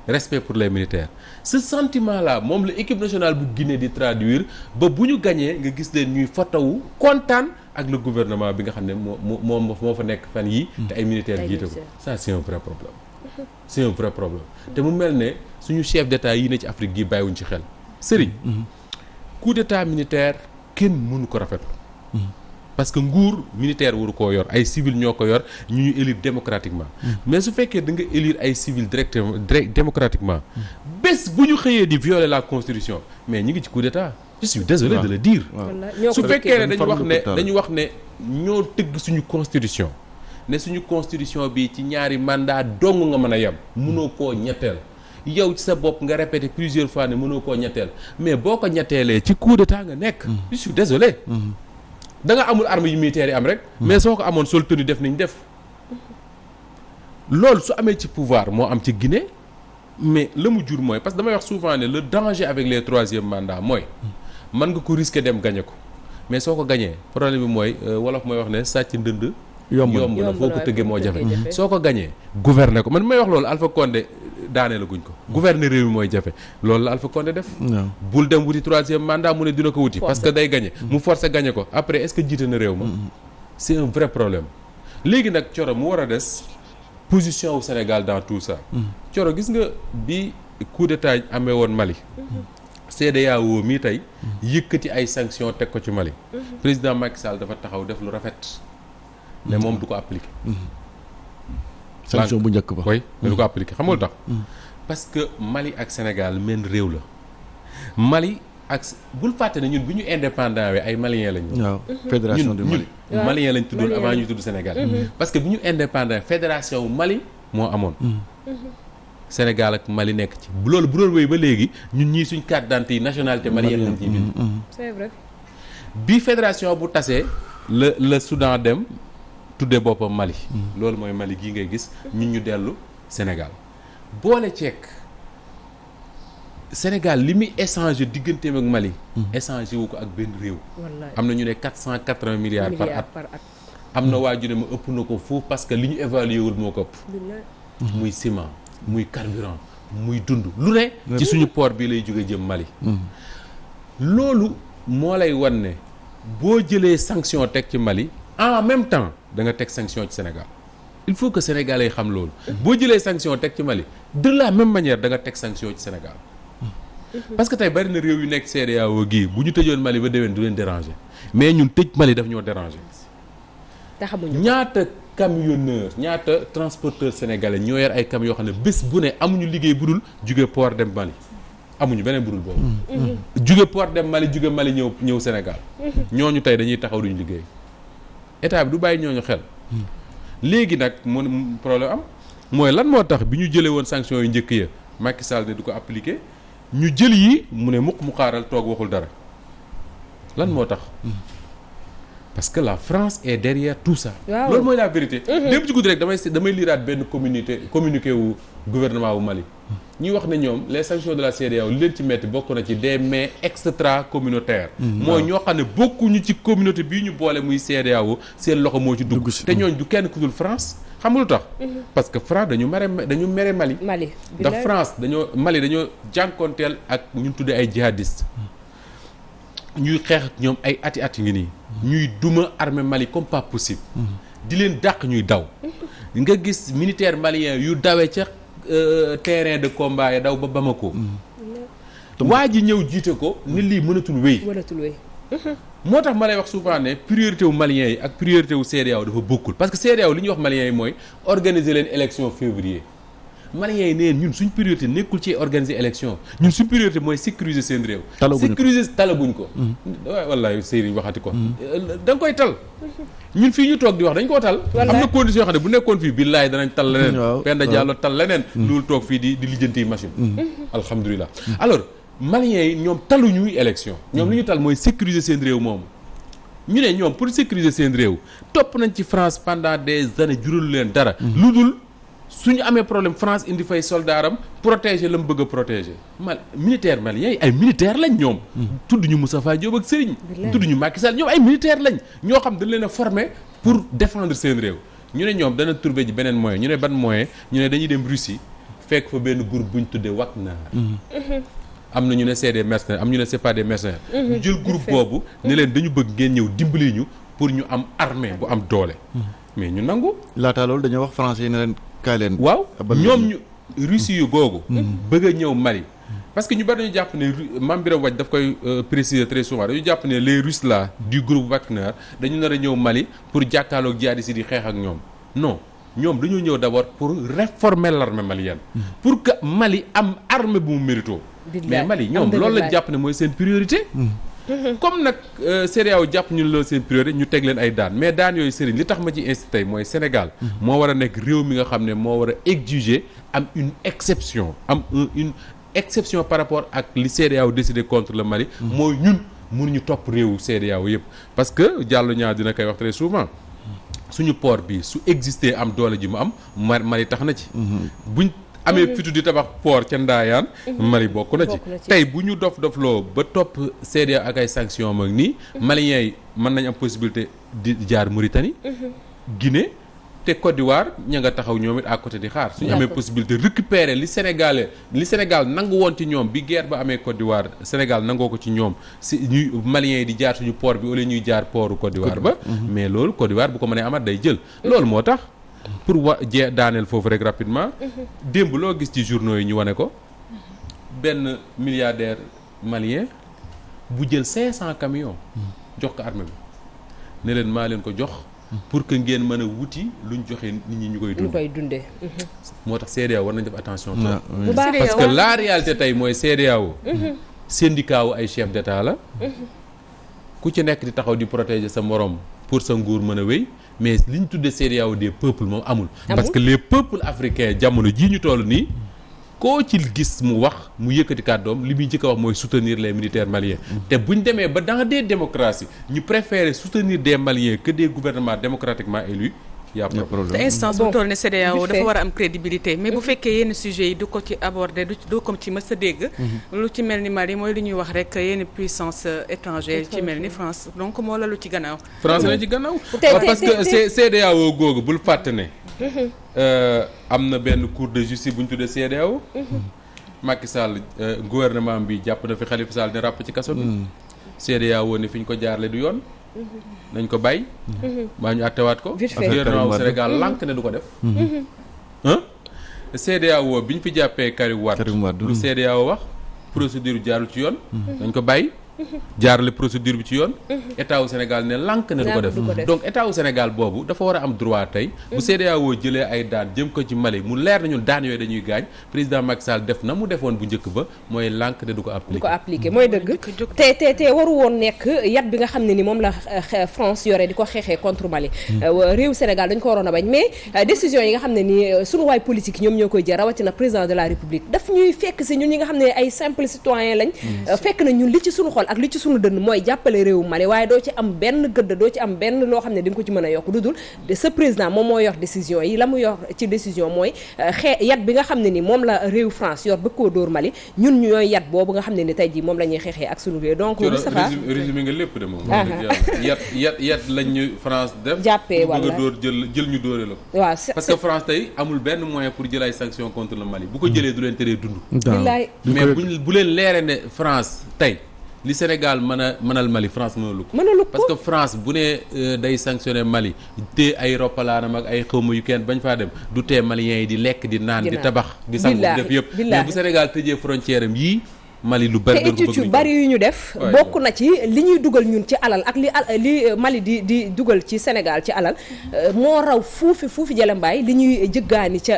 respect pour les militaires ce sentiment là moom la équipe nationale bu Guinée di traduire ba bu ñu gañee nga gis leen ñuy fotowu kontaan ak le gouvernement bi nga xam ne moo fa nekk fan yi te ay militaires jiite ko ça c'est un vrai problème te mu mel ne suñu chef d'état yi ne ci Afrique gi bàyyiwuñ ci xel sëriñ coup d'état militaire kenn mënu ko rafetlu parce que nguur militaire waru koo yor ay civil ñoo ko yor ñu élire démocratiquement mais su fekkee da nga élire ay civil démocratiquement bés bu ñu xëyee di violer la constitution mais ñu ngi ci coup d'état je suis désolé de le dire su fekkee ne dañu wax ne ñoo tëgg suñu constitution ne suñu constitution bi ci ñaari mandat dong nga mën a yem mënoo koo ñetteel yow ci sa bopp nga répété plusieurs fois ne mënoo koo ñetteel mais boo ko ñetteelee ci coup d'état nga nekk je suis désolé da nga amul armes yu militaires yi am rek mais soo ko amoon sol tenue def niñ def loolu su amee ci pouvoir moo am ci Guinée mais la mu jur mooy parce que damay wax souvent ne le danger avec les troisième mandats mooy mën nga ko risquer dem gagner ko mais soo ko gañee problème bi mooy wolof mooy wax ne sàcc ndënd yomb na foo ko tëggee moo jafe soo ko gañee gouverner ko man may wax loolu Alpha Condé daanee la guñ ko gouverner réew mi mooy jafe loolu la Alpha Condé def bul dem wuti troisième mandat mu ne dina ko wuti parce que day gagné mu forcé gagné ko après est-ce que jiite na réew ma c'est un vrai problème léegi nag Thioro mu war a des position au Sénégal dans tout ça Thioro gis nga bi coup d'état amee woon Mali CEDEAO mii tey yëkkati ay sanctions teg ko ci Mali président Macky Sall dafa taxaw def lu rafet mais moom du ko appliquer sanction bu njëkk ba oui mais du ko appliquer xam nga lu tax parce que Mali ak Sénégal men réew la Mali ak bul fàtte ne ñun bi ñu indépendant we ay maliens lañu. waaw fédération du Mali. ñun malien lañ tuddoon avant ñu tudd Sénégal. parce que bi ñu indépendant fédération Mali moo amoon. Sénégal ak Mali nekk ci bu loolu bu doon wéy ba léegi ñun ñii suñ carte d'identité yi nationalité malienne lañ ciy bind. c'est vrai. bi fédération bu tasee la Soudan dem tuddee boppam Mali. loolu mooy Mali gii ngay gis ñun ñu dellu Sénégal boole ceek Sénégal li muy échanger digganteem ak Mali. échanger wu ko ak benn réew. am na ñu ne 480 milliards par at. am na waa ju ne ma ëpp na ko foofu parce que li ñu évalué wul moo ko ëpp. muy ciment muy carburant muy dund lu ne. ci suñu port bi lay jóge jëm Mali. loolu moo lay wan ne boo jëlee sanction teg ci Mali en même temps da nga teg sanction ci Sénégal il faut que sénégalais yi xam loolu. boo jëlee sanction teg ci Mali de la même manière da nga teg sanction ci Sénégal. parce que tey bari na réew yu nekk CEDEAO gii bu ñu tëjoon Mali ba déwén du leen déranger mais ñun tëj Mali daf ñoo déranger. ñaata camionneur ñaata transporteur sénégalais ñoo yor ay camions yoo xam ne bés bu ne amuñu liggéey bu dul jóge port dem Mali amuñu beneen bu dul boobu. jóge port dem Mali jóge Mali ñëw Sénégal. ñooñu tey dañuy taxaw duñu liggéey état bi du bàyyi ñooñu xel. léegi nag mun problème am mooy lan moo tax bi ñu jëlee woon sanction yu njëkk ya Macky Sall ne du ko appliquer. ñu jël yi mu ne mu xaaral toog waxul dara lan moo tax parce que la France est derrière tout ça. waaw loolu mooy la vérité. démb ci guddi rek damay liiraat benn communiqué wu gouvernement wu Mali. ñuy wax ne ñoom les sanctions de la CEDEAO li leen ci metti bokk na ci des mains extra communautaires. mooy ñoo xam ne bokkuñu ci communauté bii ñu boole muy CEDEAO seen loxo moo ci dugg. te ñooñ du kenn ku dul France. xam nga lu tax. parce que France dañu mere Mali. ndax France Mali dañoo jànkoonteel ak ñu tuddee ay jihadistes. ñuy xeex ak ñoom ay ati ngi nii. ñuy duma armée Mali comme pas possible. di leen dàq ñuy daw. nga gis militaire malien yu dawee ca terrain de combat ya daw ba Bamako. waa ji ñëw jiite ko ni lii mënatul wéy. moo tax ma lay wax souvent ne priorité wu maliens yi ak priorité wu CEDEAO dafa bokkul parce que CEDEAO li ñuy wax maliens yi mooy organiser leen élection février maliens yi neen ñun suñ priorité nekkul ci organiser élection ñun suñ priorité mooy sécuriser seen réew. talaguñ ko. waaw wallaay Serigne waxati ko. da nga koy tal. ñun fii ñu toog di wax dañ koo tal. am na condition yoo xam ne bu nekkoon fii billaay danañ tal leneen. waaw Penda Diallo tal leneen. loolu toog fii di lijjanti machine. alhamdulilah alors. Maliens yi ñoom taluñuy élection ñoom li ñu tal mooy sécuriser seen réew moomu ñu ne ñoom pour sécuriser seen réew topp nañ ci France pendant des années juralu leen dara lu dul suñu amee problème France indi fay soldaaram protéger la mu bëgg a protéger militaire maliens yi ay militaire lañ ñoom tudd ñu Moustapha Diop ak Serigne tudd ñu Macky Sall ñoom ay militaire lañ ñoo xam dañ leen a former pour défendre seen réew ñu ne ñoom dana trouver ji beneen moyen ñu ne ban moyen ñu ne dañuy dem Russie fekk fa benn groupe bu ñu tuddee Wagner am na ñu ne c'est des mercenaires am ñu ne c'est pas des mercenaires ñu jël groupe boobu ne leen dañu bëgg ngeen ñëw dimbali ñu pour ñu am armée bu am doole mais ñu nangu laata loolu dañoo wax français yi ne leen kaay leen waaw ñoom ñu Russie yu googu bëgg a ñëw Mali parce que ñu bari dañu jàpp ne Mame Birame Wathie daf koy préciser très souvent dañu jàpp ne les Russes là du groupe Wagner dañu nar a ñëw Mali pour jàkkaarloog jihadistes yi di xeex ak ñoom non ñoom dañoo ñëw d'abord pour réformer l'armée malienne pour que Mali am armée bu mu mérito mais Mali ñoom loolu lañ jàpp ne mooy seen priorité comme nag CEDEAO jàpp ñu loolu seen priorité ñu teg leen ay daan mais daan yooyu Serigne li tax ma ci incité mooy Sénégal moo war a nekk réew mi nga xam ne moo war a exiger am une exception une exception par rapport ak li CEDEAO décidé contre le Mali mooy ñun mënuñu topp réewu CEDEAO yëpp parce que Diallo ñaar dina koy wax très souvent suñu port bi su exister am doole ji mu am Mali tax na ci buñ amee fitu di tabax port ca Ndaayaan Mali bokk na ci tey bu ñu dofloo ba topp CEDEAO ak ay sanctions mag nii maliens yi mën nañ am possibilité di jaar Mauritanie Guinée te Côte d'Ivoire ña nga taxaw ñoom it à côté di xaar suñu amee possibilité récupérer li Sénégal nangu woon ci ñoom bi guerre ba amee Côte d'Ivoire Sénégal nangoo ko ci ñoom si ñuy maliens yi di jaar suñu port bi au lieu ñuy jaar portu Côte d'Ivoire ba mais loolu Côte d'Ivoire bu ko mënee amat day jël loolu moo tax pour daaneel foofu rek rapidement démb loo gis ci journaux yi ñu wane ko benn milliardaire malien bu jël 500 camions jox ko armée bi ne leen maa leen ko jox pour que ngeen mën a wuti luñ joxe nit ñi ñu koy dundee moo tax CEDEAO war nañ def attention parce que la réalité tey mooy CEDEAO syndicat wu ay chef d'état la ku ci nekk di taxaw di protéger sa morom pour sa nguur mën a wéy mais li ñu tuddee CEDEAO des peuples moom amul parce que les peuples africains jamono jii ñu toll nii koo ci gis mu wax mu yëkkati kàddoom li muy njëkk a wax mooy soutenir les militaires maliens te buñ demee ba dans des démocraties ñu préférer soutenir des Maliens que des gouvernements démocratiquement élus y a problème te instance bu toll ne CEDEAO dafa war a am crédibilité mais bu fekkee yenn sujets yi du ko ci aborder du ko ci mës a dégg lu ci mel ni Mali mooy li ñuy wax rek yenn puissance étrangère ci mel ni France donc moo la lu ci gannaaw France la ci gannaaw parce que CEDEAO googu bul fàtte ne am na benn cour de justice bu ñu tuddee CEDEAO Macky Sall gouvernement bi jàpp na fi Khalifa Sall ne ràpp ci kaso bi CEDEAO ne fi ñu ko jaarle du yoon nañ ko bàyyi maa ñu àttewaat ko gouvernement Sénégal lànk ne du ko def CEDEAO bi ñu fi jàppee Karim Wade lu CEDEAO wax procédure jaarul ci yoon nañ ko bàyyi jaarale procédure bi ci yoon état wu Sénégal ne lànk ne du ko def donc état wu Sénégal boobu dafa war a am droit tey bu CEDEAO jëlee ay daan jëm ko ci Mali mu leer nañu daan yooyu dañuy gaañ président Macky Sall def na mu defoon bu njëkk ba mooy lànk ne du ko appliqué mooy dëgg te waru woon nekk yat bi nga xam ne ni moom la France yore di ko xeexee contre Mali réew Sénégal dañ ko waroon a bañ mais décision yi nga xam ne ni sunu waay politique ñoom ñoo koy jël rawatina président de la République daf ñuy fekk si ñun ñi nga xam ne ay simple citoyen lañ fekk na ñun li ci sunu xol ak li ci sunu dënn mooy jàppale réewu Mali waaye doo ci am benn gëdd doo ci am benn loo xam ne di nga ko ci mën a yokk dudul sa président moom moo yor décision yi la mu yor ci décision mooy yat bi nga xam ne ni moom la réew France yor bëgg koo dóor Mali ñun ñooy yat boobu nga xam ne ni tey jii moom la ñuy xeexee ak sunu réew donc Moustapha résumé nga lépp de moom yat lañ ñu France def jàppee wala bëgg a dóor jël ñu dóore la ko waaw parce que France tey amul benn moyen pour jël ay sanctions contre le Mali bu ko jëlee du leen teree dund mais bu leen leere ne France tey li Sénégal mënal Mali France mënalu ko parce que France bu ne day sanctionner Mali te ay roppalaanam ak ay xawma yu kenn bañ faa dem du tee maliens yi di lekk di naan di tabax di sangu def yëpp mais bu Sénégal tëjee frontière am yii Mali lu bari te études yu bari yu ñu def bokk na ci li ñuy dugal ñun ci alal ak li Mali di dugal ci Sénégal ci alal moo raw fuufi Jalambaay li ñuy jëggaani ca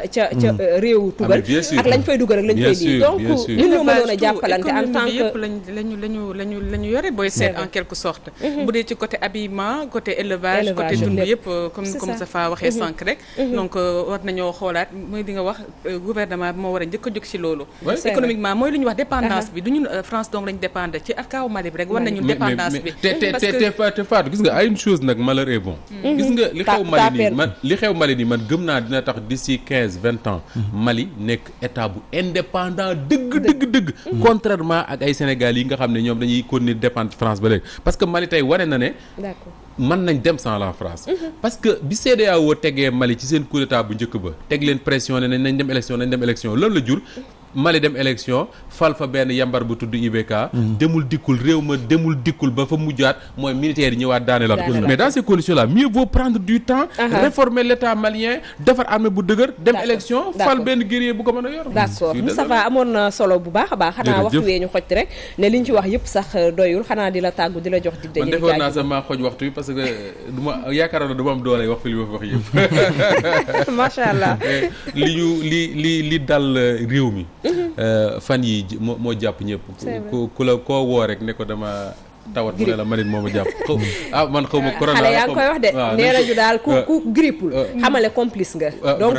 réewu tugal ak lañ fay dugal ak lañ fay lii donc ñun ñoo mënoon a jàppalante en tant que yëpp lañu yore booy seet en quelque sorte bu dee ci côté habillement côté élevage côté dund yëpp comme ça fa waxee sànq rek donc war nañoo xoolaat mooy di nga wax gouvernement bi moo war a njëkk a jóg ci loolu économiquement mooy lu ñuy wax dépendance bi du ñun France donc lañ dépendre ci ak kaw Mali bi rek war nañu dépendance bi te Fatou gis nga ay une chose nag malheur est bon gis nga li xew Mali nii man gëm naa dina tax d'ici 15-20 ans Mali nekk état bu indépendant dëgg contrairement ak ay Sénégal yi nga xam ne ñoom dañuy continuer dépendre France ba léegi parce que Mali tey wane na ne mën nañ dem sans la France parce que bi CEDEAO tegee Mali ci seen coup d'état bu njëkk ba teg leen pression ne nañ dem élection loolu la jur Mali dem élection fal fa benn yambar bu tudd IBK demul dikkul ba fa mujjaat mooy militaire yi ñëwaat daane la mais dans ces conditions là mieux vaut prendre du temps réformer l'état malien defar armée bu dëgër dem élection fal benn guerrier bu ko mën a yor d'accord Moustapha amoon na solo bu baax a baax xanaa waxtu wee ñu xoj rek ne liñ ci wax yëpp sax doyul xanaa di la tàggu di la jox dig man defoon naa sax maa xoj waxtu bi parce que duma yaakaar na duma am doole wax fi li ma fi wax yëpp macha allah li dal réew mi fan yi moo jàpp ñëpp ku la koo woo rek ne ko dama tawat mu ne la manit moo ma jàpp man xaw ma corona xale yaa ngi koy wax de nee nañu daal ku grippul xamale complice nga donc